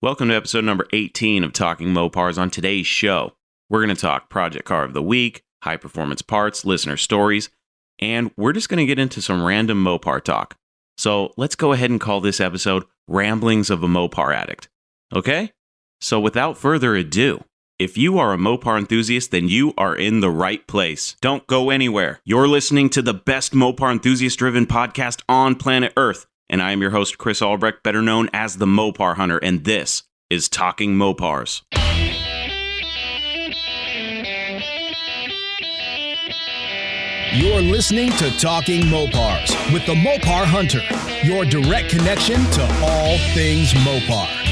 Welcome to episode number 18 of Talking Mopars. On today's show, we're going to talk Project Car of the Week, high performance parts, listener stories, and we're just going to get into some random Mopar talk. So let's go ahead and call this episode Ramblings of a Mopar Addict. Okay? So without further ado, if you are a Mopar enthusiast, then you are in the right place. Don't go anywhere. You're listening to the best Mopar enthusiast-driven podcast on planet Earth. And I am your host, Chris Albrecht, better known as the Mopar Hunter, and this is Talking Mopars. You're listening to Talking Mopars with the Mopar Hunter, your direct connection to all things Mopar.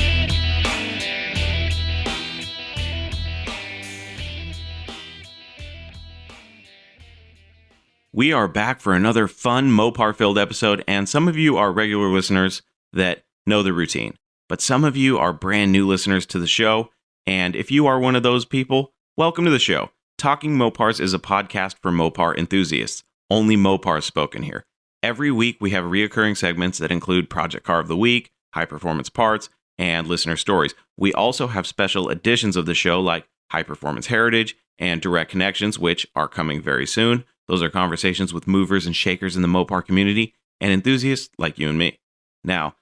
We are back for another fun Mopar-filled episode, and some of you are regular listeners that know the routine, but some of you are brand new listeners to the show, and if you are one of those people, welcome to the show. Talking Mopars is a podcast for Mopar enthusiasts. Only Mopars spoken here. Every week, we have reoccurring segments that include Project Car of the Week, high performance parts, and listener stories. We also have special editions of the show like High Performance Heritage and Direct Connections, which are coming very soon. Those are conversations with movers and shakers in the Mopar community and enthusiasts like you and me. Now,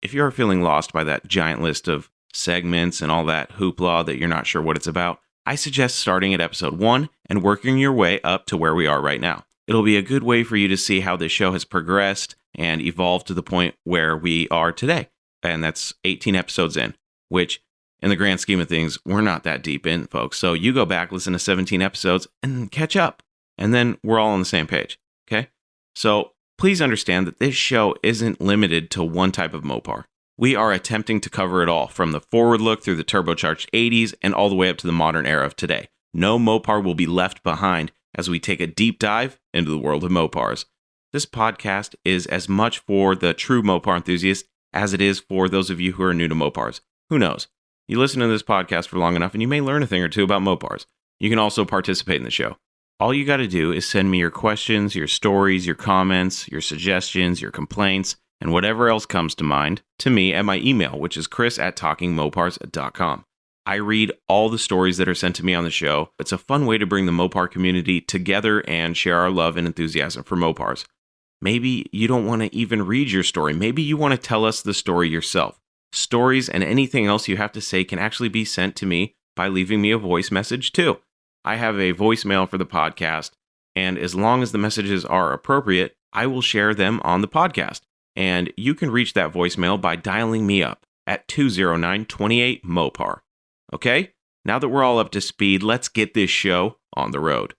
if you're feeling lost by that giant list of segments and all that hoopla that you're not sure what it's about, I suggest starting at episode 1 and working your way up to where we are right now. It'll be a good way for you to see how this show has progressed and evolved to the point where we are today. And that's 18 episodes in, which in the grand scheme of things, we're not that deep in, folks. So you go back, listen to 17 episodes, and catch up. And then we're all on the same page, okay? So please understand that this show isn't limited to one type of Mopar. We are attempting to cover it all, from the forward look through the turbocharged 80s and all the way up to the modern era of today. No Mopar will be left behind as we take a deep dive into the world of Mopars. This podcast is as much for the true Mopar enthusiast as it is for those of you who are new to Mopars. Who knows? You listen to this podcast for long enough and you may learn a thing or two about Mopars. You can also participate in the show. All you got to do is send me your questions, your stories, your comments, your suggestions, your complaints, and whatever else comes to mind to me at my email, which is chris@talkingmopars.com. I read all the stories that are sent to me on the show. It's a fun way to bring the Mopar community together and share our love and enthusiasm for Mopars. Maybe you don't want to even read your story. Maybe you want to tell us the story yourself. Stories and anything else you have to say can actually be sent to me by leaving me a voice message too. I have a voicemail for the podcast, and as long as the messages are appropriate, I will share them on the podcast. And you can reach that voicemail by dialing me up at 209-28-MOPAR. Okay? Now that we're all up to speed, let's get this show on the road.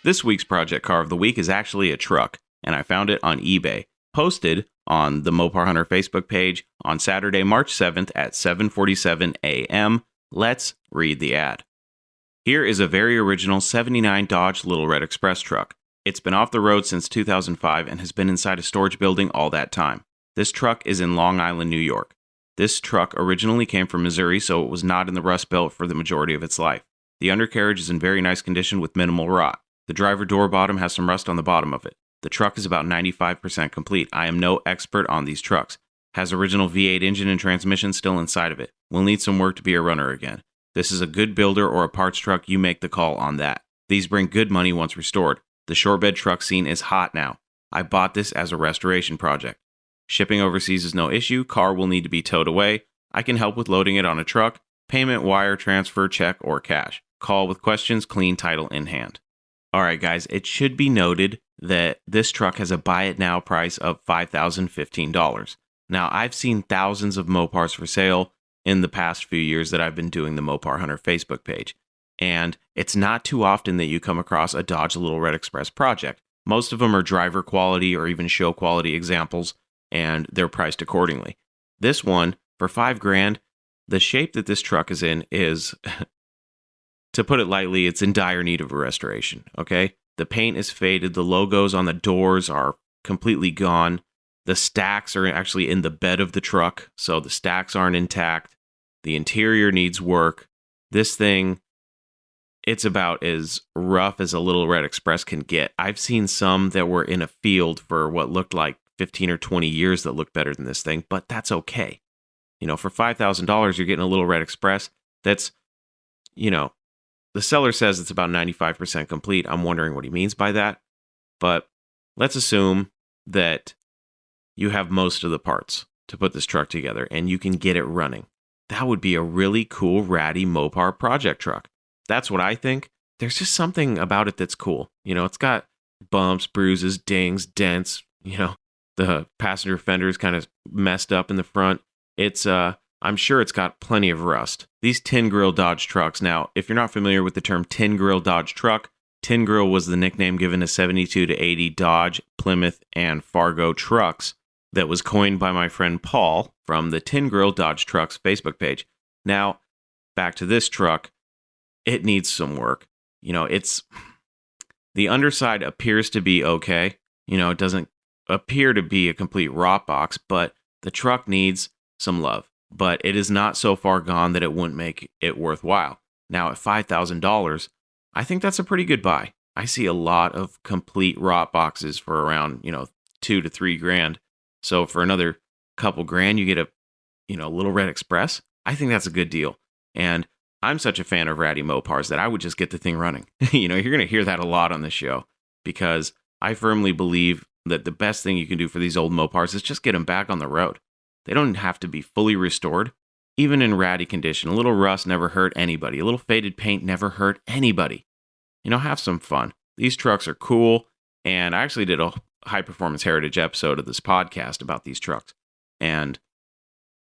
This week's Project Car of the Week is actually a truck, and I found it on eBay. Posted on the Mopar Hunter Facebook page on Saturday, March 7th at 7:47 a.m. Let's read the ad. Here is a very original 79 Dodge Little Red Express truck. It's been off the road since 2005 and has been inside a storage building all that time. This truck is in Long Island, New York. This truck originally came from Missouri, so it was not in the Rust Belt for the majority of its life. The undercarriage is in very nice condition with minimal rot. The driver door bottom has some rust on the bottom of it. The truck is about 95% complete. I am no expert on these trucks. Has original V8 engine and transmission still inside of it. Will need some work to be a runner again. This is a good builder or a parts truck, you make the call on that. These bring good money once restored. The short bed truck scene is hot now. I bought this as a restoration project. Shipping overseas is no issue. Car will need to be towed away. I can help with loading it on a truck. Payment, wire transfer, check, or cash. Call with questions, clean title in hand. Alright guys, it should be noted that this truck has a buy it now price of $5,015. Now, I've seen thousands of Mopars for sale in the past few years that I've been doing the Mopar Hunter Facebook page, and it's not too often that you come across a Dodge Little Red Express project. Most of them are driver quality or even show quality examples, and they're priced accordingly. This one, for $5,000, the shape that this truck is in is, to put it lightly, it's in dire need of a restoration, okay? The paint is faded, the logos on the doors are completely gone, the stacks are actually in the bed of the truck, so the stacks aren't intact, the interior needs work. This thing it's about as rough as a Little Red Express can get. I've seen some that were in a field for what looked like 15 or 20 years that looked better than this thing, but that's okay. For $5,000, you're getting a Little Red Express that's, the seller says it's about 95% complete. I'm wondering what he means by that. But let's assume that you have most of the parts to put this truck together and you can get it running. That would be a really cool, ratty Mopar project truck. That's what I think. There's just something about it that's cool. It's got bumps, bruises, dings, dents. The passenger fender is kind of messed up in the front. I'm sure it's got plenty of rust. These tin grill Dodge trucks. Now, if you're not familiar with the term tin grill Dodge truck, tin grill was the nickname given to 72 to 80 Dodge, Plymouth, and Fargo trucks that was coined by my friend Paul from the Tin Grill Dodge Trucks Facebook page. Now, back to this truck. It needs some work. The underside appears to be okay. It doesn't appear to be a complete rot box, but the truck needs some love. But it is not so far gone that it wouldn't make it worthwhile. Now, at $5,000, I think that's a pretty good buy. I see a lot of complete rot boxes for around, $2,000 to $3,000. So for another couple grand, you get a, Little Red Express. I think that's a good deal. And I'm such a fan of ratty Mopars that I would just get the thing running. You're going to hear that a lot on this show because I firmly believe that the best thing you can do for these old Mopars is just get them back on the road. They don't have to be fully restored. Even in ratty condition, a little rust never hurt anybody. A little faded paint never hurt anybody. Have some fun. These trucks are cool. And I actually did a high performance heritage episode of this podcast about these trucks. And,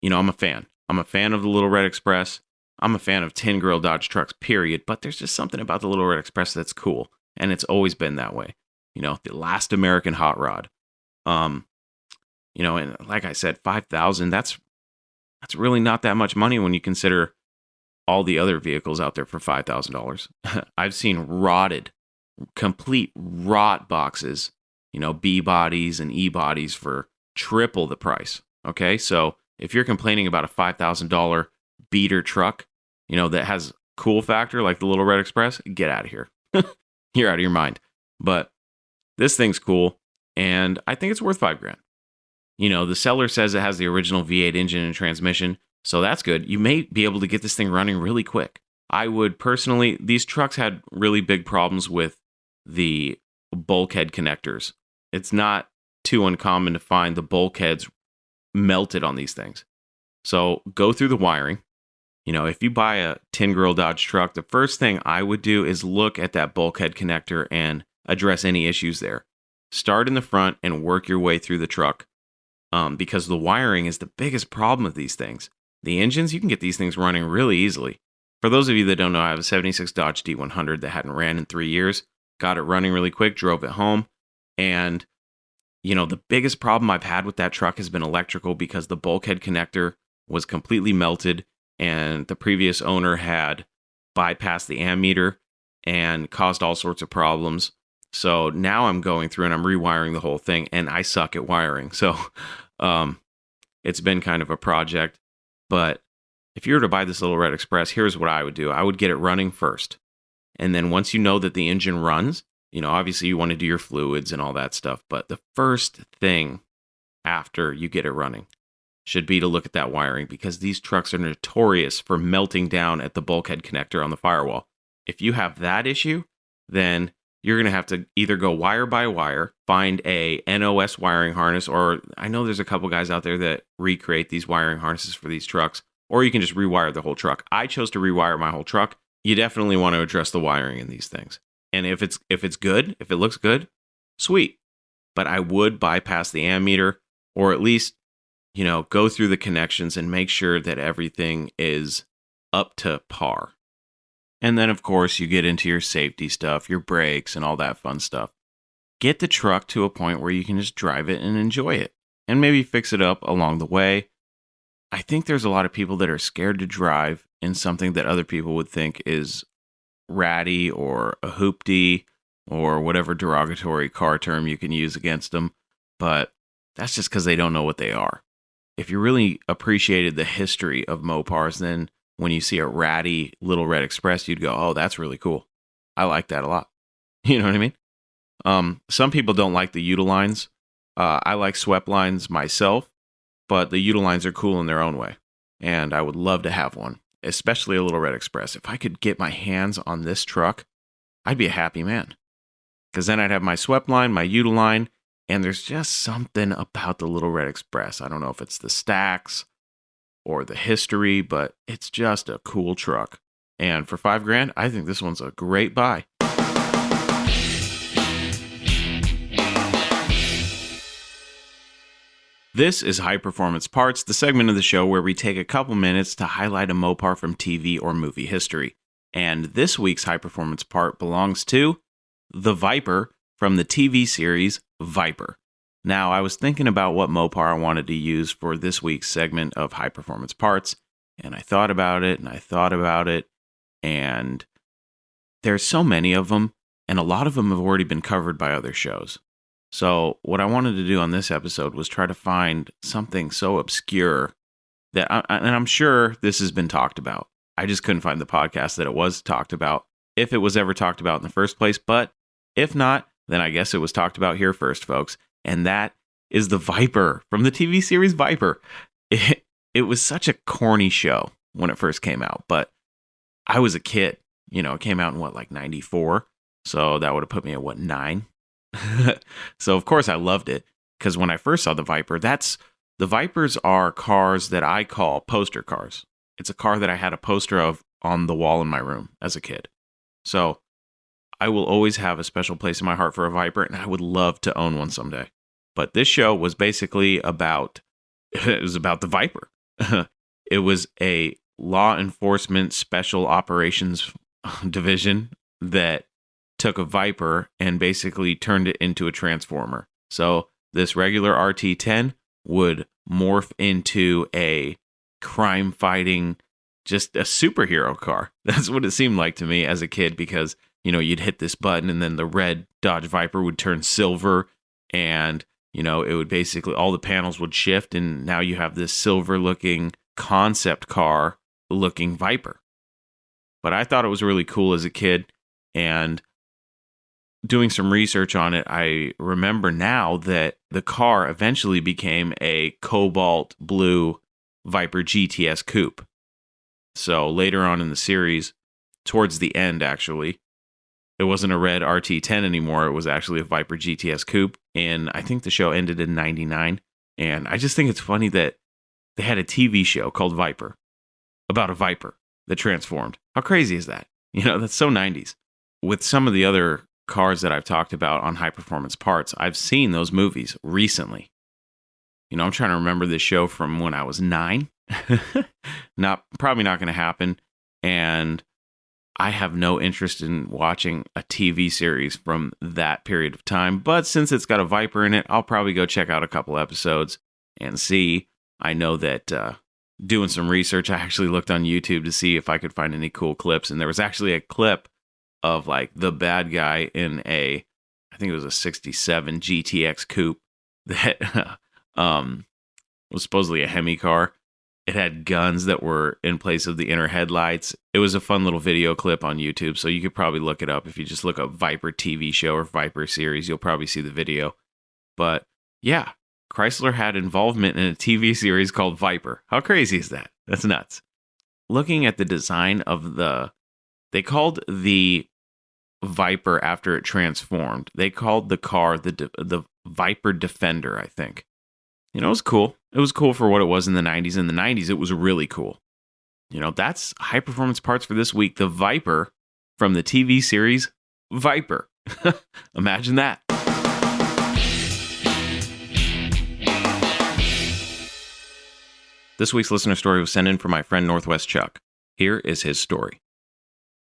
I'm a fan. I'm a fan of the Little Red Express. I'm a fan of tin grill Dodge trucks, period. But there's just something about the Little Red Express that's cool. And it's always been that way. The last American hot rod. And like I said, $5,000, that's really not that much money when you consider all the other vehicles out there for $5,000. I've seen complete rot boxes, B bodies and E bodies for triple the price. Okay, so if you're complaining about a $5,000 beater truck, that has cool factor like the Little Red Express, get out of here. You're out of your mind. But this thing's cool, and I think it's worth $5,000. The seller says it has the original V8 engine and transmission, so that's good. You may be able to get this thing running really quick. I would personally, these trucks had really big problems with the bulkhead connectors. It's not too uncommon to find the bulkheads melted on these things. So go through the wiring. If you buy a tin grill Dodge truck, the first thing I would do is look at that bulkhead connector and address any issues there. Start in the front and work your way through the truck. Because the wiring is the biggest problem with these things. The engines, you can get these things running really easily. For those of you that don't know, I have a 76 Dodge D100 that hadn't ran in 3 years. Got it running really quick, drove it home. And, the biggest problem I've had with that truck has been electrical because the bulkhead connector was completely melted and the previous owner had bypassed the ammeter and caused all sorts of problems. So now I'm going through and I'm rewiring the whole thing, and I suck at wiring. So it's been kind of a project. But if you were to buy this Little Red Express, here's what I would do. I would get it running first. And then once you know that the engine runs, obviously you want to do your fluids and all that stuff. But the first thing after you get it running should be to look at that wiring, because these trucks are notorious for melting down at the bulkhead connector on the firewall. If you have that issue, then you're going to have to either go wire by wire, find a NOS wiring harness, or I know there's a couple guys out there that recreate these wiring harnesses for these trucks, or you can just rewire the whole truck. I chose to rewire my whole truck. You definitely want to address the wiring in these things. And if it's good, if it looks good, sweet. But I would bypass the ammeter, or at least, go through the connections and make sure that everything is up to par. And then, of course, you get into your safety stuff, your brakes, and all that fun stuff. Get the truck to a point where you can just drive it and enjoy it, and maybe fix it up along the way. I think there's a lot of people that are scared to drive in something that other people would think is ratty or a hoopty or whatever derogatory car term you can use against them. But that's just because they don't know what they are. If you really appreciated the history of Mopars, then when you see a ratty Little Red Express, you'd go, oh, that's really cool. I like that a lot. You know what I mean? Some people don't like the Utilines. I like swept lines myself, but the Utilines are cool in their own way. And I would love to have one, especially a Little Red Express. If I could get my hands on this truck, I'd be a happy man. Because then I'd have my swept line, my Utiline, and there's just something about the Little Red Express. I don't know if it's the stacks or the history, but it's just a cool truck. And for $5,000, I think this one's a great buy. This is High Performance Parts, the segment of the show where we take a couple minutes to highlight a Mopar from TV or movie history. And this week's High Performance Part belongs to the Viper from the TV series Viper. Now, I was thinking about what Mopar I wanted to use for this week's segment of High Performance Parts, and I thought about it, and there's so many of them, and a lot of them have already been covered by other shows. So what I wanted to do on this episode was try to find something so obscure that, and I'm sure this has been talked about. I just couldn't find the podcast that it was talked about, if it was ever talked about in the first place. But if not, then I guess it was talked about here first, folks. And that is the Viper from the TV series Viper. It was such a corny show when it first came out, but I was a kid. You know, it came out in like 94. So that would have put me at 9? So of course I loved it, because when I first saw the Viper, the Vipers are cars that I call poster cars. It's a car that I had a poster of on the wall in my room as a kid. So I will always have a special place in my heart for a Viper, and I would love to own one someday. But this show was basically about the Viper. It was a law enforcement special operations division that took a Viper and basically turned it into a transformer. So this regular RT-10 would morph into a crime-fighting, just a superhero car. That's what it seemed like to me as a kid, because, you know, you'd hit this button and then the red Dodge Viper would turn silver, and, you know, it would basically, all the panels would shift, and now you have this silver-looking concept car-looking Viper. But I thought it was really cool as a kid, and doing some research on it, I remember now that the car eventually became a cobalt blue Viper GTS coupe. So later on in the series, towards the end actually, it wasn't a red RT-10 anymore. It was actually a Viper GTS coupe. And I think the show ended in 99. And I just think it's funny that they had a TV show called Viper, about a Viper that transformed. How crazy is that? You know, that's so 90s. With some of the other cars that I've talked about on High Performance Parts, I've seen those movies recently. You know, I'm trying to remember this show from when I was 9. Probably not going to happen. And I have no interest in watching a TV series from that period of time. But since it's got a Viper in it, I'll probably go check out a couple episodes and see. I know that doing some research, I actually looked on YouTube to see if I could find any cool clips. And there was actually a clip of like the bad guy in I think it was a 67 GTX coupe that was supposedly a Hemi car. It had guns that were in place of the inner headlights. It was a fun little video clip on YouTube, so you could probably look it up. If you just look up Viper TV show or Viper series, you'll probably see the video. But yeah, Chrysler had involvement in a TV series called Viper. How crazy is that? That's nuts. Looking at the design of they called the Viper after it transformed. They called the car the Viper Defender, I think. You know, it was cool. It was cool for what it was in the 90s. In the 90s, it was really cool. You know, that's High Performance Parts for this week. The Viper from the TV series Viper. Imagine that. This week's listener story was sent in from my friend Northwest Chuck. Here is his story.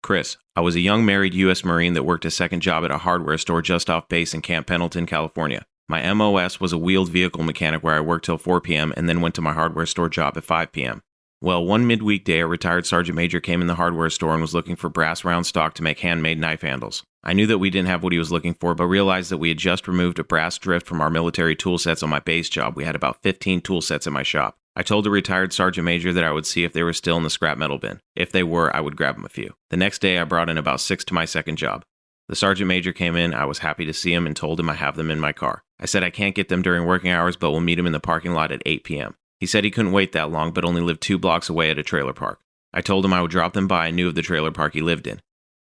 Chris, I was a young married U.S. Marine that worked a second job at a hardware store just off base in Camp Pendleton, California. My MOS was a wheeled vehicle mechanic where I worked till 4 p.m. and then went to my hardware store job at 5 p.m. Well, one midweek day, a retired sergeant major came in the hardware store and was looking for brass round stock to make handmade knife handles. I knew that we didn't have what he was looking for, but realized that we had just removed a brass drift from our military tool sets on my base job. We had about 15 tool sets in my shop. I told the retired sergeant major that I would see if they were still in the scrap metal bin. If they were, I would grab them a few. The next day, I brought in about 6 to my second job. The sergeant major came in, I was happy to see him, and told him I have them in my car. I said I can't get them during working hours, but we'll meet him in the parking lot at 8 p.m. He said he couldn't wait that long, but only lived 2 blocks away at a trailer park. I told him I would drop them by and knew of the trailer park he lived in.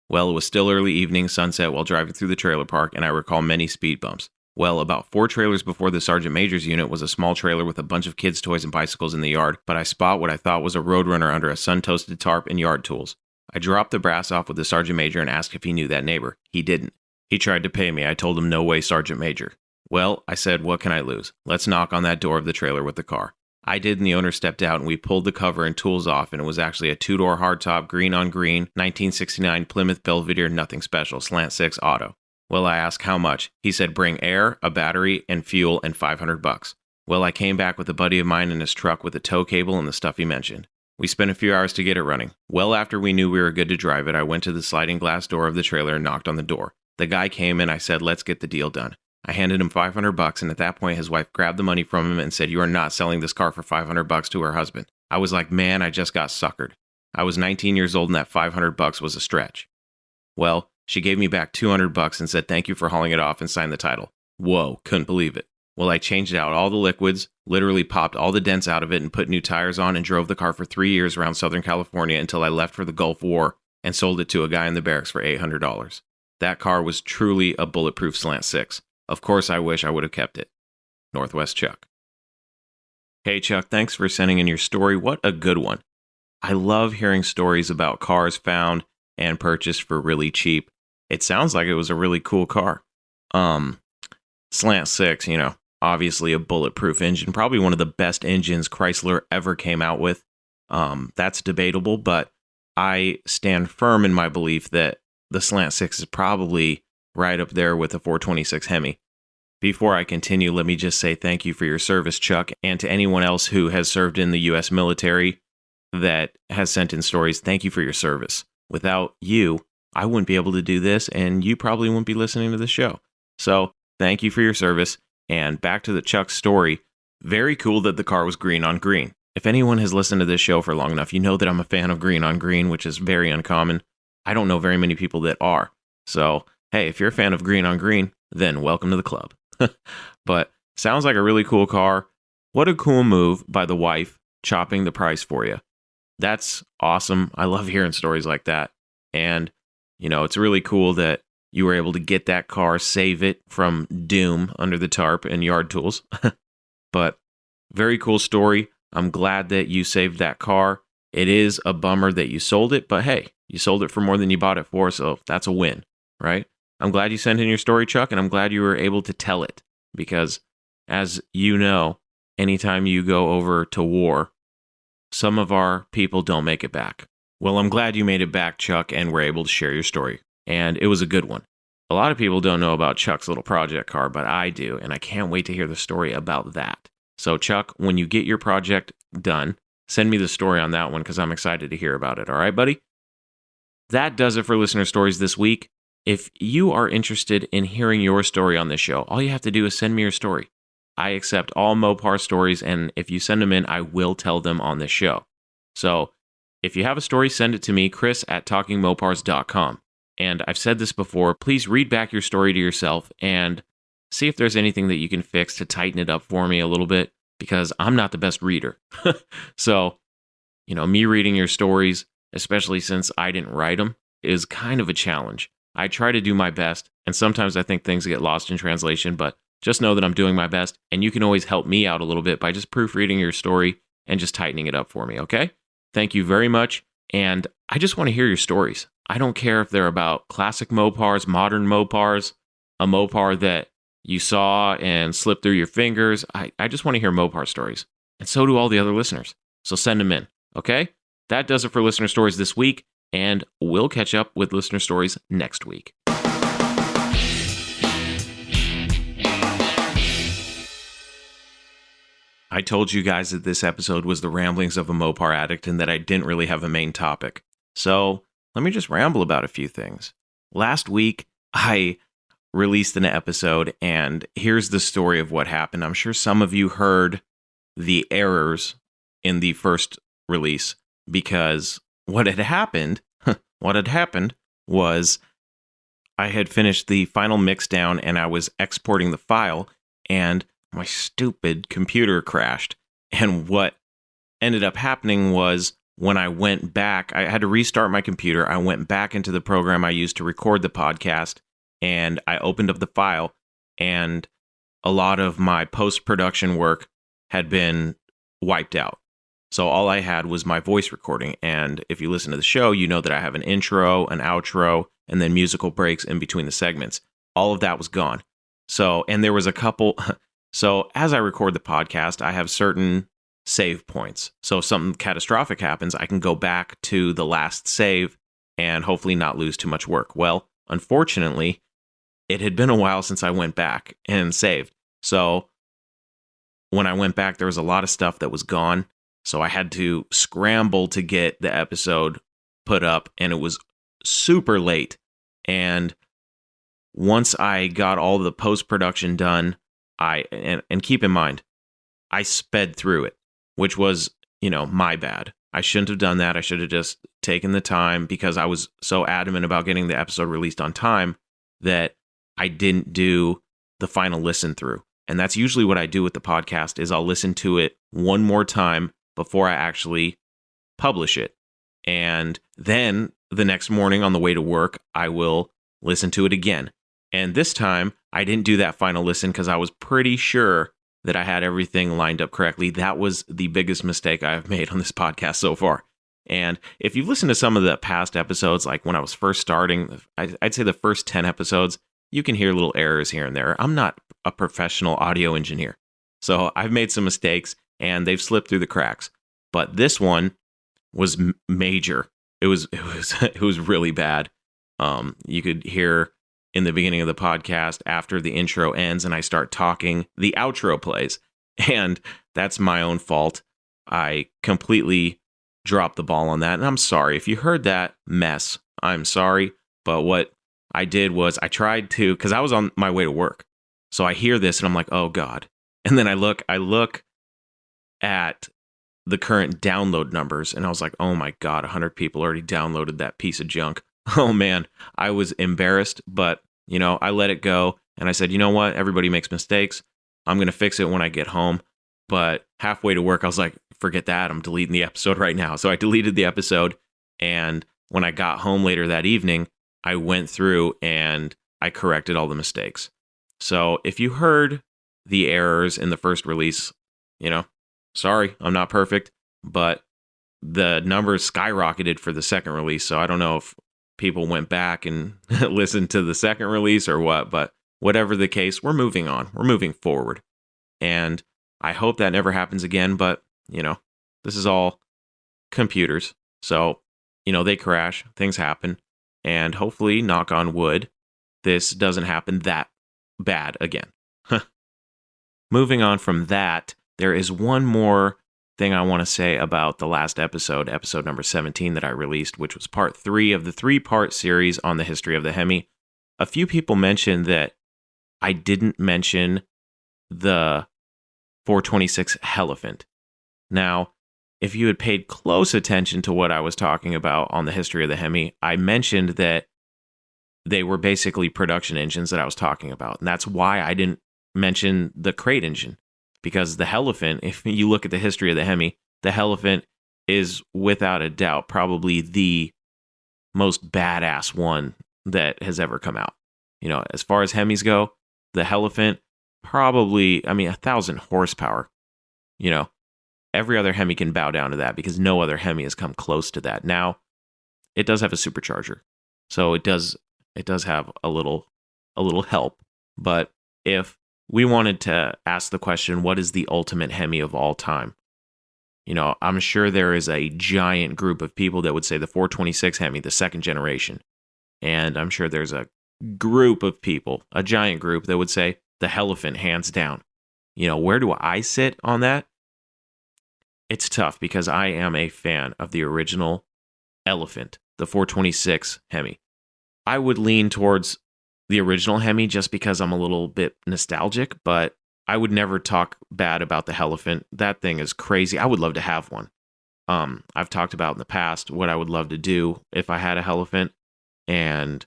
Well, it was still early evening, sunset, while driving through the trailer park, and I recall many speed bumps. Well, about 4 trailers before the sergeant major's unit was a small trailer with a bunch of kids' toys and bicycles in the yard, but I spot what I thought was a Roadrunner under a sun-toasted tarp and yard tools. I dropped the brass off with the sergeant major and asked if he knew that neighbor. He didn't. He tried to pay me. I told him no way, sergeant major. Well, I said, what can I lose? Let's knock on that door of the trailer with the car. I did, and the owner stepped out, and we pulled the cover and tools off, and it was actually a 2-door hardtop, green on green, 1969 Plymouth Belvedere, nothing special, slant 6 auto. Well, I asked how much. He said bring air, a battery, and fuel, and $500. Well, I came back with a buddy of mine in his truck with a tow cable and the stuff he mentioned. We spent a few hours to get it running. Well, after we knew we were good to drive it, I went to the sliding glass door of the trailer and knocked on the door. The guy came and I said, let's get the deal done. I handed him $500, and at that point, his wife grabbed the money from him and said, you are not selling this car for $500 to her husband. I was like, man, I just got suckered. I was 19 years old and that $500 was a stretch. Well, she gave me back $200 and said, thank you for hauling it off, and signed the title. Whoa, couldn't believe it. Well, I changed out all the liquids, literally popped all the dents out of it and put new tires on, and drove the car for 3 years around Southern California until I left for the Gulf War and sold it to a guy in the barracks for $800. That car was truly a bulletproof slant 6. Of course, I wish I would have kept it. Northwest Chuck. Hey Chuck, thanks for sending in your story. What a good one. I love hearing stories about cars found and purchased for really cheap. It sounds like it was a really cool car. Slant 6, obviously a bulletproof engine, probably one of the best engines Chrysler ever came out with. That's debatable, but I stand firm in my belief that the Slant 6 is probably right up there with the 426 Hemi. Before I continue, let me just say thank you for your service, Chuck, and to anyone else who has served in the U.S. military that has sent in stories. Thank you for your service. Without you, I wouldn't be able to do this, and you probably wouldn't be listening to the show. So thank you for your service. And back to the Chuck story. Very cool that the car was green on green. If anyone has listened to this show for long enough, you know that I'm a fan of green on green, which is very uncommon. I don't know very many people that are. So, hey, if you're a fan of green on green, then welcome to the club. But sounds like a really cool car. What a cool move by the wife, chopping the price for you. That's awesome. I love hearing stories like that. And, it's really cool that you were able to get that car, save it from doom under the tarp and yard tools. But very cool story. I'm glad that you saved that car. It is a bummer that you sold it, but hey, you sold it for more than you bought it for, so that's a win, right? I'm glad you sent in your story, Chuck, and I'm glad you were able to tell it, because as you know, anytime you go over to war, some of our people don't make it back. Well, I'm glad you made it back, Chuck, and were able to share your story, and it was a good one. A lot of people don't know about Chuck's little project car, but I do, and I can't wait to hear the story about that. So, Chuck, when you get your project done, send me the story on that one, because I'm excited to hear about it. All right, buddy? That does it for listener stories this week. If you are interested in hearing your story on this show, all you have to do is send me your story. I accept all Mopar stories, and if you send them in, I will tell them on this show. So, if you have a story, send it to me, chris@talkingmopars.com. And I've said this before, please read back your story to yourself and see if there's anything that you can fix to tighten it up for me a little bit, because I'm not the best reader. So, me reading your stories, especially since I didn't write them, is kind of a challenge. I try to do my best, and sometimes I think things get lost in translation, but just know that I'm doing my best, and you can always help me out a little bit by just proofreading your story and just tightening it up for me, okay? Thank you very much, and I just want to hear your stories. I don't care if they're about classic Mopars, modern Mopars, a Mopar that you saw and slipped through your fingers. I just want to hear Mopar stories, and so do all the other listeners. So send them in, okay? That does it for listener stories this week, and we'll catch up with listener stories next week. I told you guys that this episode was the ramblings of a Mopar addict and that I didn't really have a main topic. So let me just ramble about a few things. Last week, I released an episode, and here's the story of what happened. I'm sure some of you heard the errors in the first release, because what had happened was I had finished the final mix down and I was exporting the file, and my stupid computer crashed. And what ended up happening was when I went back, I had to restart my computer. I went back into the program I used to record the podcast, and I opened up the file, and a lot of my post-production work had been wiped out. So all I had was my voice recording. And if you listen to the show, you know that I have an intro, an outro, and then musical breaks in between the segments. All of that was gone. So, and there was a couple. So as I record the podcast, I have certain save points. So if something catastrophic happens, I can go back to the last save and hopefully not lose too much work. Well, unfortunately, it had been a while since I went back and saved. So when I went back, there was a lot of stuff that was gone. So I had to scramble to get the episode put up, and it was super late. And once I got all the post-production done, and keep in mind, I sped through it, which was, my bad. I shouldn't have done that. I should have just taken the time, because I was so adamant about getting the episode released on time that I didn't do the final listen through. And that's usually what I do with the podcast, is I'll listen to it one more time before I actually publish it. And then the next morning on the way to work, I will listen to it again. And this time, I didn't do that final listen because I was pretty sure that I had everything lined up correctly. That was the biggest mistake I've made on this podcast so far. And if you've listened to some of the past episodes, like when I was first starting, I'd say the first 10 episodes, you can hear little errors here and there. I'm not a professional audio engineer, so I've made some mistakes and they've slipped through the cracks. But this one was major. It was really bad. You could hear in the beginning of the podcast, after the intro ends and I start talking, the outro plays. And that's my own fault. I completely dropped the ball on that. And I'm sorry. If you heard that mess, I'm sorry. But what I did was I tried to, because I was on my way to work. So I hear this and I'm like, oh God. And then I look at the current download numbers and I was like, oh my God, 100 people already downloaded that piece of junk. Oh man, I was embarrassed, but I let it go. And I said, you know what? Everybody makes mistakes. I'm going to fix it when I get home. But halfway to work, I was like, forget that. I'm deleting the episode right now. So I deleted the episode. And when I got home later that evening, I went through and I corrected all the mistakes. So if you heard the errors in the first release, sorry, I'm not perfect, but the numbers skyrocketed for the second release. So I don't know if people went back and listened to the second release or what, but whatever the case, we're moving on. We're moving forward. And I hope that never happens again, but, this is all computers. So, they crash, things happen, and hopefully, knock on wood, this doesn't happen that bad again. Moving on from that, there is one more thing I want to say about the last episode number 17 that I released, which was part 3 of the 3-part series on the history of the Hemi. A few people mentioned that I didn't mention the 426 Elephant. Now, if you had paid close attention to what I was talking about on the history of the Hemi, I mentioned that they were basically production engines that I was talking about. And that's why I didn't mention the crate engine. Because the Elephant, if you look at the history of the Hemi, the Elephant is without a doubt probably the most badass one that has ever come out. As far as Hemis go, the Elephant probably, 1,000 horsepower. Every other Hemi can bow down to that because no other Hemi has come close to that. Now, it does have a supercharger, so it does have a little help. But if we wanted to ask the question, what is the ultimate Hemi of all time? I'm sure there is a giant group of people that would say the 426 Hemi, the second generation. And I'm sure there's a group of people, a giant group, that would say the Elephant, hands down. Where do I sit on that? it's tough because I am a fan of the original Elephant, the 426 Hemi. I would lean towards the original Hemi just because I'm a little bit nostalgic, but I would never talk bad about the Elephant. That thing is crazy. I would love to have one. I've talked about in the past what I would love to do if I had a Elephant, and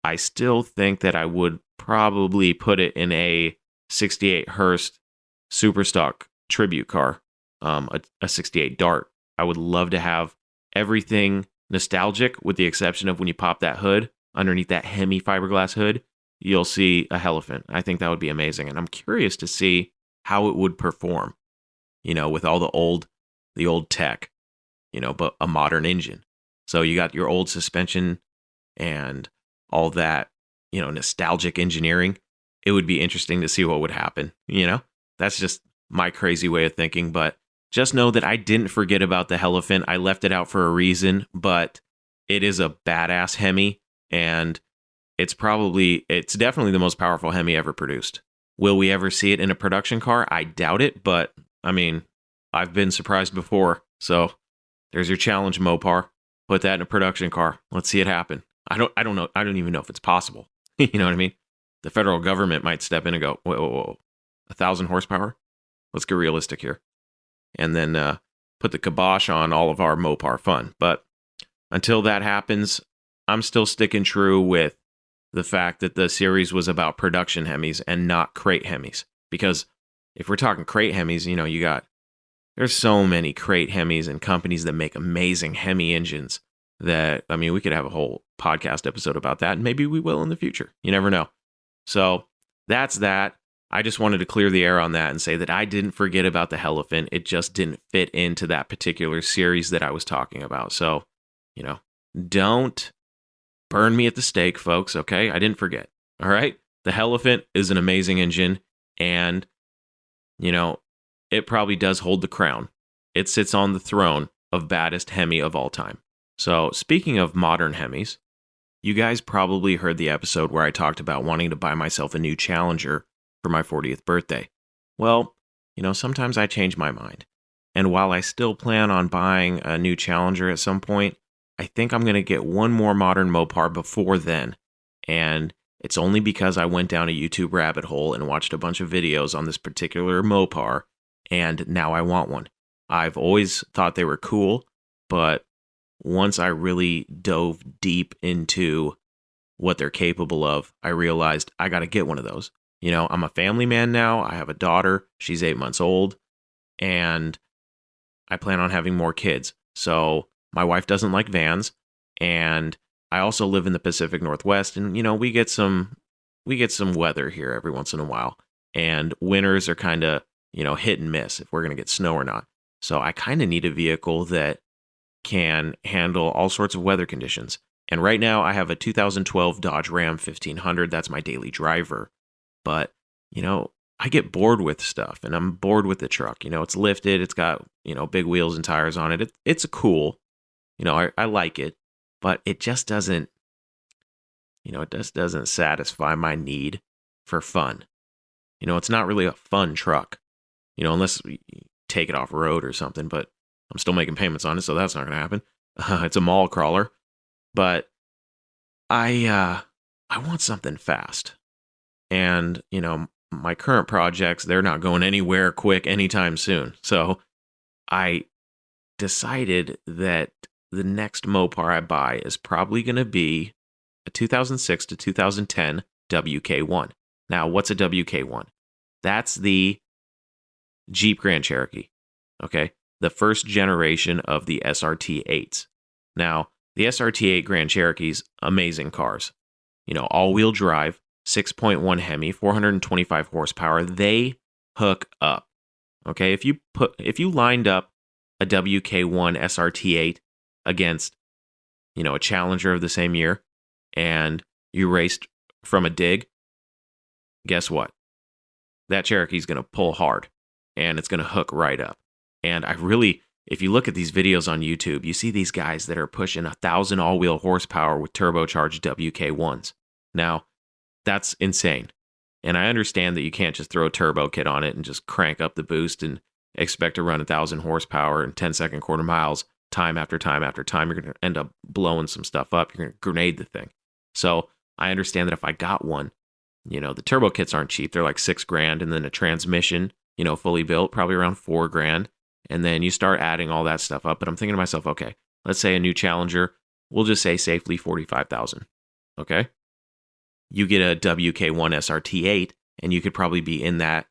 I still think that I would probably put it in a 68 Hearst Superstock tribute car, a 68 Dart. I would love to have everything nostalgic, with the exception of when you pop that hood, underneath that Hemi fiberglass hood, you'll see a Elephant. I think that would be amazing, and I'm curious to see how it would perform, with all the old tech, but a modern engine. So you got your old suspension and all that, nostalgic engineering. It would be interesting to see what would happen, That's just my crazy way of thinking, but just know that I didn't forget about the Elephant. I left it out for a reason, but it is a badass Hemi, and it's definitely the most powerful Hemi ever produced. Will we ever see it in a production car? I doubt it, but I mean, I've been surprised before. So there's your challenge, Mopar. Put that in a production car. Let's see it happen. I don't know. I don't even know if it's possible. You know what I mean? The federal government might step in and go, whoa, 1,000 horsepower? Let's get realistic here. And then put the kibosh on all of our Mopar fun. But until that happens, I'm still sticking true with the fact that the series was about production Hemis and not crate Hemis. Because if we're talking crate Hemis, there's so many crate Hemis and companies that make amazing Hemi engines that, we could have a whole podcast episode about that, and maybe we will in the future. You never know. So that's that. I just wanted to clear the air on that and say that I didn't forget about the Elephant. It just didn't fit into that particular series that I was talking about. So, don't burn me at the stake, folks, okay? I didn't forget, all right? The Elephant is an amazing engine, and, it probably does hold the crown. It sits on the throne of baddest Hemi of all time. So, speaking of modern Hemis, you guys probably heard the episode where I talked about wanting to buy myself a new Challenger for my 40th birthday. Well, sometimes I change my mind. And while I still plan on buying a new Challenger at some point, I think I'm going to get one more modern Mopar before then. And it's only because I went down a YouTube rabbit hole and watched a bunch of videos on this particular Mopar, and now I want one. I've always thought they were cool, but once I really dove deep into what they're capable of, I realized I got to get one of those. I'm a family man now. I have a daughter. She's 8 months old, and I plan on having more kids. So my wife doesn't like vans, and I also live in the Pacific Northwest, and we get some weather here every once in a while, and winters are kind of hit and miss if we're going to get snow or not. So I kind of need a vehicle that can handle all sorts of weather conditions. And right now I have a 2012 Dodge Ram 1500. That's my daily driver. But, I get bored with stuff, and I'm bored with the truck. It's lifted. It's got, big wheels and tires on it. It's cool. I like it, but it just doesn't, satisfy my need for fun. It's not really a fun truck, unless we take it off road or something, but I'm still making payments on it, so that's not going to happen. It's a mall crawler, but I want something fast. And, my current projects, they're not going anywhere quick anytime soon. So I decided that the next Mopar I buy is probably going to be a 2006 to 2010 WK1. Now, what's a WK1? That's the Jeep Grand Cherokee, okay? The first generation of the SRT8s. Now, the SRT8 Grand Cherokees, amazing cars. All-wheel drive, 6.1 Hemi, 425 horsepower. They hook up. Okay, if you lined up a WK1 SRT8 against, a Challenger of the same year, and you raced from a dig, guess what? That Cherokee's going to pull hard, and it's going to hook right up. And if you look at these videos on YouTube, you see these guys that are pushing 1,000 all-wheel horsepower with turbocharged WK1s. Now, that's insane. And I understand that you can't just throw a turbo kit on it and just crank up the boost and expect to run 1,000 horsepower and 10-second quarter miles time after time after time, you're going to end up blowing some stuff up. You're going to grenade the thing. So I understand that if I got one, the turbo kits aren't cheap. They're like $6,000, and then a transmission, fully built, probably around $4,000. And then you start adding all that stuff up. But I'm thinking to myself, okay, let's say a new Challenger, we'll just say safely $45,000. Okay. You get a WK1 SRT8, and you could probably be in that,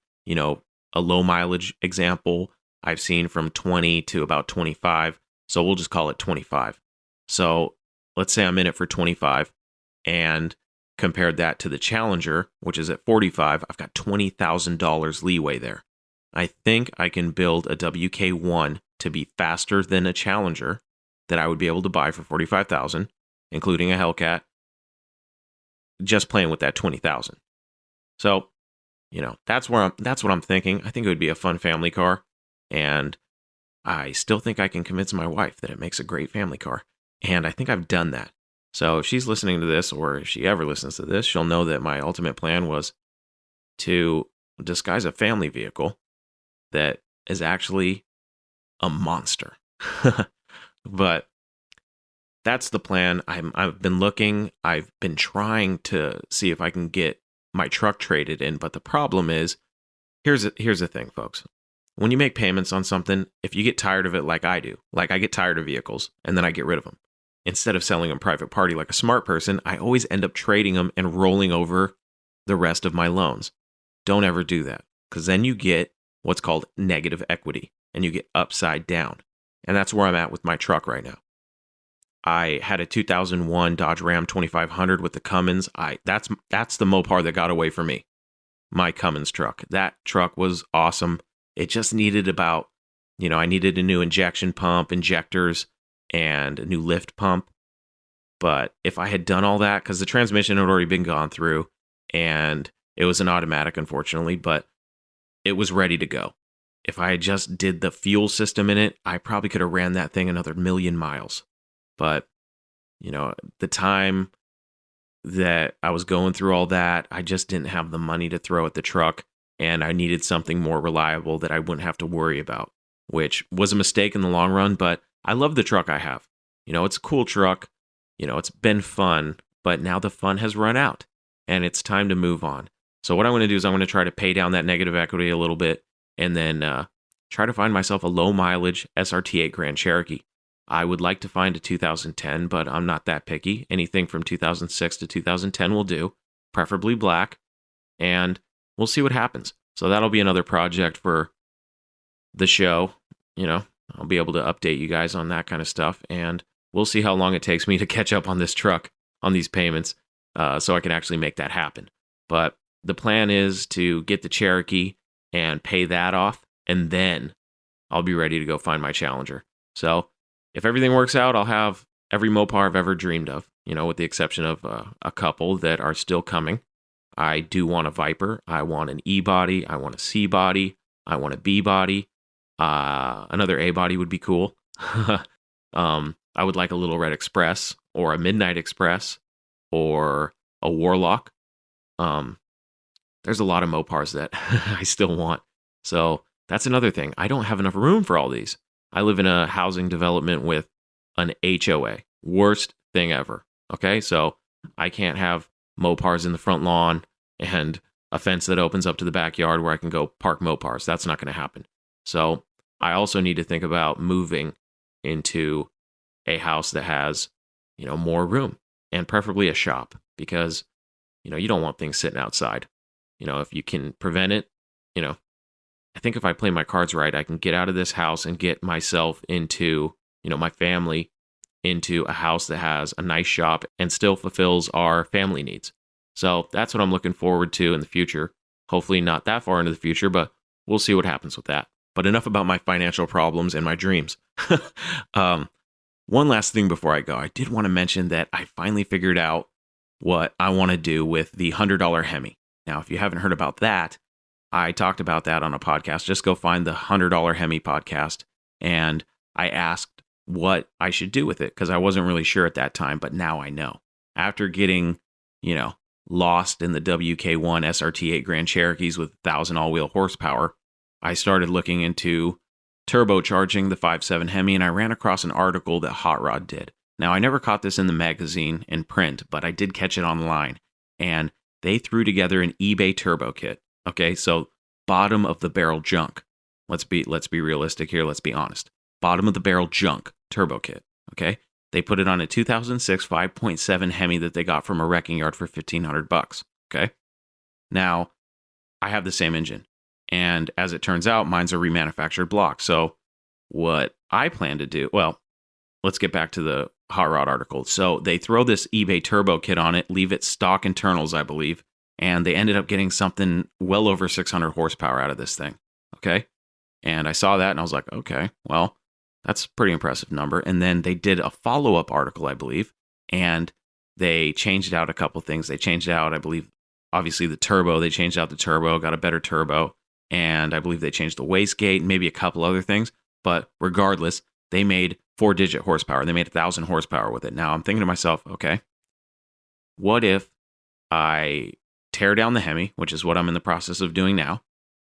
a low mileage example I've seen from 20 to about 25. So we'll just call it 25. So let's say I'm in it for 25, and compared that to the Challenger, which is at 45, I've got $20,000 leeway there. I think I can build a WK1 to be faster than a Challenger that I would be able to buy for $45,000, including a Hellcat, just playing with that $20,000. So, that's what I'm thinking. I think it would be a fun family car, and I still think I can convince my wife that it makes a great family car, and I think I've done that. So if she's listening to this, or if she ever listens to this, she'll know that my ultimate plan was to disguise a family vehicle that is actually a monster. But that's the plan. I've been looking. I've been trying to see if I can get my truck traded in. But the problem is, here's the thing, folks. When you make payments on something, if you get tired of it like I do, like I get tired of vehicles and then I get rid of them, instead of selling them private party like a smart person, I always end up trading them and rolling over the rest of my loans. Don't ever do that, because then you get what's called negative equity and you get upside down. And that's where I'm at with my truck right now. I had a 2001 Dodge Ram 2500 with the Cummins. That's the Mopar that got away from me. My Cummins truck. That truck was awesome. It just needed I needed a new injection pump, injectors, and a new lift pump. But if I had done all that, because the transmission had already been gone through, and it was an automatic, unfortunately, but it was ready to go. If I had just did the fuel system in it, I probably could have ran that thing another 1,000,000 miles. But, the time that I was going through all that, I just didn't have the money to throw at the truck, and I needed something more reliable that I wouldn't have to worry about, which was a mistake in the long run, but I love the truck I have. It's a cool truck. It's been fun, but now the fun has run out, and it's time to move on. So what I'm going to do is I'm going to try to pay down that negative equity a little bit, and then try to find myself a low mileage SRT8 Grand Cherokee. I would like to find a 2010, but I'm not that picky. Anything from 2006 to 2010 will do, preferably black, and we'll see what happens. So that'll be another project for the show. I'll be able to update you guys on that kind of stuff, and we'll see how long it takes me to catch up on this truck, on these payments, so I can actually make that happen. But the plan is to get the Cherokee and pay that off, and then I'll be ready to go find my Challenger. So if everything works out, I'll have every Mopar I've ever dreamed of, with the exception of a couple that are still coming. I do want a Viper. I want an E body. I want a C body. I want a B body. Another A body would be cool. I would like a Little Red Express, or a Midnight Express, or a Warlock. There's a lot of Mopars that I still want. So that's another thing. I don't have enough room for all these. I live in a housing development with an HOA. Worst thing ever. Okay, so I can't have Mopars in the front lawn and a fence that opens up to the backyard where I can go park Mopars. That's not going to happen. So I also need to think about moving into a house that has, more room, and preferably a shop, because, you don't want things sitting outside. If you can prevent it, I think if I play my cards right, I can get out of this house and get myself into, my family into a house that has a nice shop and still fulfills our family needs. So that's what I'm looking forward to in the future. Hopefully not that far into the future, but we'll see what happens with that. But enough about my financial problems and my dreams. One last thing before I go, I did want to mention that I finally figured out what I want to do with the $100 Hemi. Now, if you haven't heard about that, I talked about that on a podcast. Just go find the $100 Hemi podcast. And I asked what I should do with it, because I wasn't really sure at that time, but now I know. After getting, lost in the WK1 SRT8 Grand Cherokees with 1,000 all-wheel horsepower, I started looking into turbocharging the 5.7 Hemi, and I ran across an article that Hot Rod did. Now, I never caught this in the magazine in print, but I did catch it online, and they threw together an eBay turbo kit. Okay, so bottom of the barrel junk. Let's be realistic here. Let's be honest. Bottom of the barrel junk turbo kit. Okay, they put it on a 2006 5.7 Hemi that they got from a wrecking yard for $1,500. Okay, now I have the same engine, and as it turns out, mine's a remanufactured block. So what I plan to do, well, let's get back to the Hot Rod article. So they throw this eBay turbo kit on it, leave it stock internals, I believe, and they ended up getting something well over 600 horsepower out of this thing. Okay, and I saw that and I was like, okay, well, that's a pretty impressive number. And then they did a follow-up article, I believe, and they changed out a couple things. They changed out, I believe, obviously the turbo. They changed out the turbo, got a better turbo, and I believe they changed the wastegate, maybe a couple other things. But regardless, they made 4-digit horsepower. They made 1,000 horsepower with it. Now I'm thinking to myself, okay, what if I tear down the Hemi, which is what I'm in the process of doing now,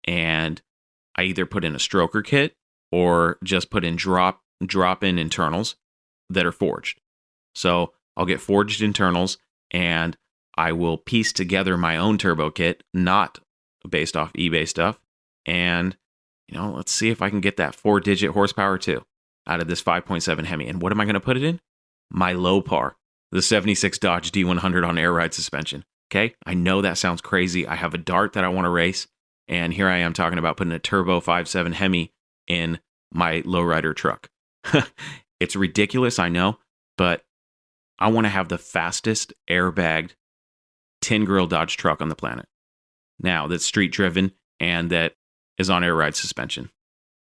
and I either put in a stroker kit or just put in drop-in internals that are forged. So I'll get forged internals, and I will piece together my own turbo kit, not based off eBay stuff, and let's see if I can get that 4-digit horsepower too out of this 5.7 Hemi. And what am I going to put it in? My Mopar, the 76 Dodge D100 on air ride suspension. Okay, I know that sounds crazy. I have a Dart that I want to race, and here I am talking about putting a turbo 5.7 Hemi in my lowrider truck. It's ridiculous, I know, but I want to have the fastest airbagged tin grill Dodge truck on the planet. Now, that's street driven and that is on air ride suspension.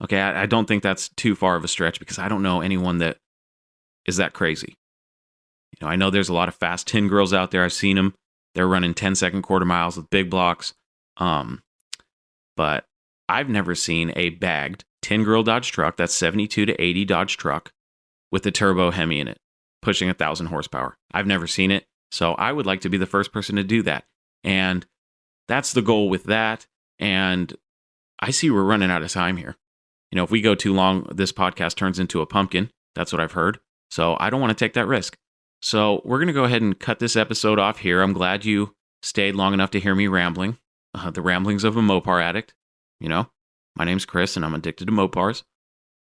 Okay, I don't think that's too far of a stretch because I don't know anyone that is that crazy. I know there's a lot of fast tin grills out there. I've seen them. They're running 10-second quarter miles with big blocks. But I've never seen a bagged tin grill Dodge truck, that's 72 to 80 Dodge truck, with the turbo Hemi in it, pushing 1,000 horsepower. I've never seen it, so I would like to be the first person to do that. And that's the goal with that. And I see we're running out of time here. If we go too long, this podcast turns into a pumpkin. That's what I've heard. So I don't want to take that risk. So we're going to go ahead and cut this episode off here. I'm glad you stayed long enough to hear me rambling. The ramblings of a Mopar addict. My name's Chris, and I'm addicted to Mopars.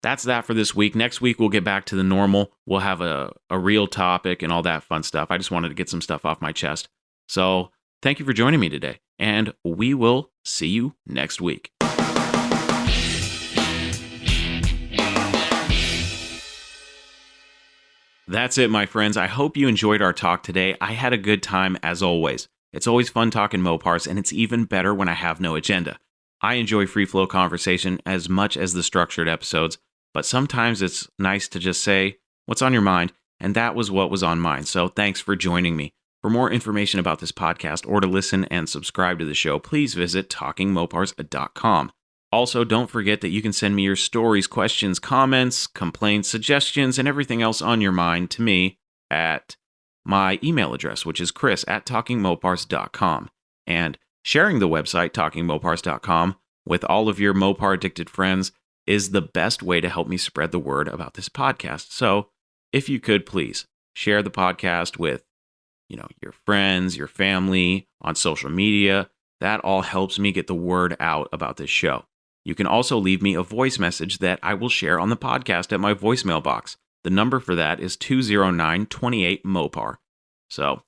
That's that for this week. Next week, we'll get back to the normal. We'll have a real topic and all that fun stuff. I just wanted to get some stuff off my chest. So thank you for joining me today, and we will see you next week. That's it, my friends. I hope you enjoyed our talk today. I had a good time, as always. It's always fun talking Mopars, and it's even better when I have no agenda. I enjoy free-flow conversation as much as the structured episodes, but sometimes it's nice to just say what's on your mind, and that was what was on mine. So thanks for joining me. For more information about this podcast or to listen and subscribe to the show, please visit talkingmopars.com. Also, don't forget that you can send me your stories, questions, comments, complaints, suggestions, and everything else on your mind to me at my email address, which is chris@talkingmopars.com. And sharing the website, talkingmopars.com, with all of your Mopar-addicted friends is the best way to help me spread the word about this podcast. So if you could, please share the podcast with, your friends, your family, on social media. That all helps me get the word out about this show. You can also leave me a voice message that I will share on the podcast at my voicemail box. The number for that is 209-28-MOPAR. So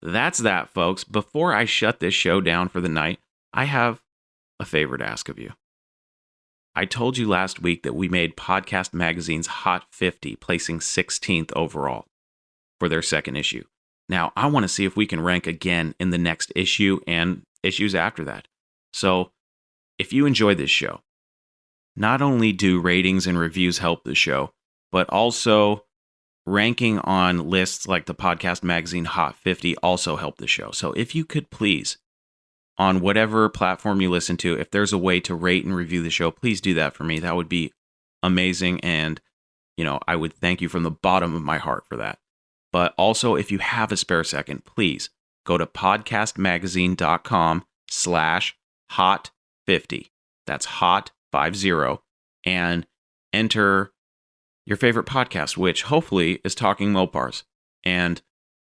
that's that, folks. Before I shut this show down for the night, I have a favor to ask of you. I told you last week that we made Podcast Magazine's Hot 50, placing 16th overall for their second issue. Now, I want to see if we can rank again in the next issue and issues after that. So, if you enjoy this show, not only do ratings and reviews help the show, but also ranking on lists like the Podcast Magazine Hot 50 also help the show. So if you could please, on whatever platform you listen to, if there's a way to rate and review the show, please do that for me. That would be amazing. And, I would thank you from the bottom of my heart for that. But also, if you have a spare second, please go to podcastmagazine.com/hot50. That's hot and enter your favorite podcast, which hopefully is Talking Mopars. And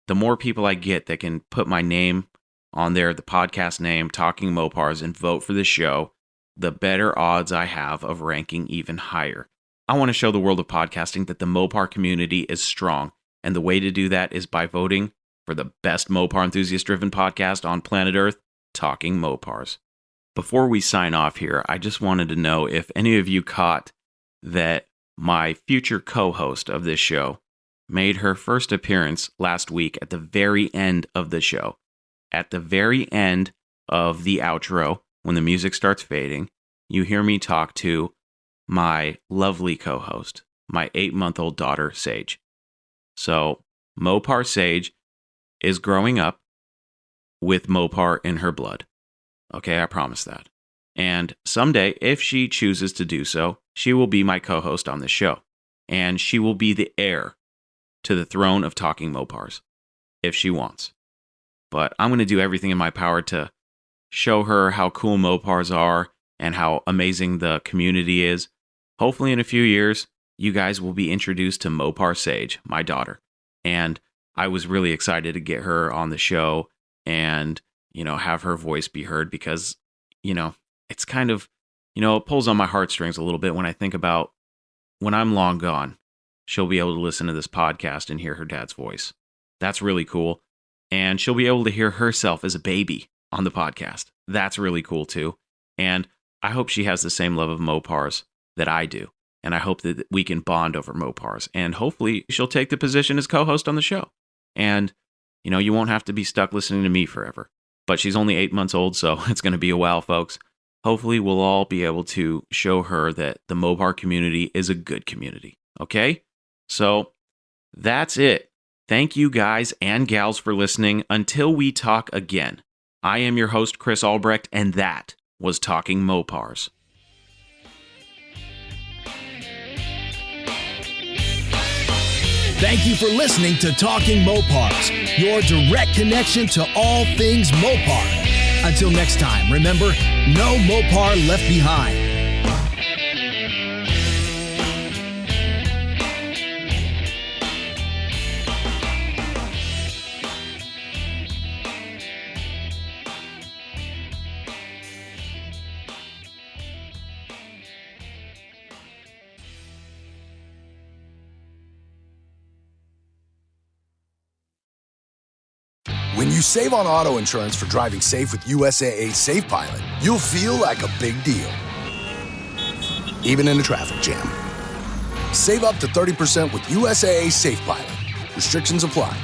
the more people I get that can put my name on there, the podcast name, Talking Mopars, and vote for the show, the better odds I have of ranking even higher. I want to show the world of podcasting that the Mopar community is strong, and the way to do that is by voting for the best Mopar enthusiast-driven podcast on planet Earth, Talking Mopars. Before we sign off here, I just wanted to know if any of you caught that my future co-host of this show made her first appearance last week at the very end of the show. At the very end of the outro, when the music starts fading, you hear me talk to my lovely co-host, my 8-month-old daughter, Sage. So, Mopar Sage is growing up with Mopar in her blood. Okay, I promise that. And someday, if she chooses to do so, she will be my co-host on this show. And she will be the heir to the throne of Talking Mopars, if she wants. But I'm going to do everything in my power to show her how cool Mopars are and how amazing the community is. Hopefully in a few years, you guys will be introduced to Mopar Sage, my daughter. And I was really excited to get her on the show and, have her voice be heard because, it's kind of, it pulls on my heartstrings a little bit when I think about when I'm long gone, she'll be able to listen to this podcast and hear her dad's voice. That's really cool. And she'll be able to hear herself as a baby on the podcast. That's really cool too. And I hope she has the same love of Mopars that I do. And I hope that we can bond over Mopars. And hopefully she'll take the position as co-host on the show. And, you won't have to be stuck listening to me forever. But she's only 8 months old, so it's going to be a while, folks. Hopefully we'll all be able to show her that the Mopar community is a good community. Okay? So that's it. Thank you guys and gals for listening. Until we talk again, I am your host, Chris Albrecht, and that was Talking Mopars. Thank you for listening to Talking Mopars, your direct connection to all things Mopar. Until next time, remember, no Mopar left behind. When you save on auto insurance for driving safe with USAA Safe Pilot, you'll feel like a big deal, even in a traffic jam. Save up to 30% with USAA Safe Pilot. Restrictions apply.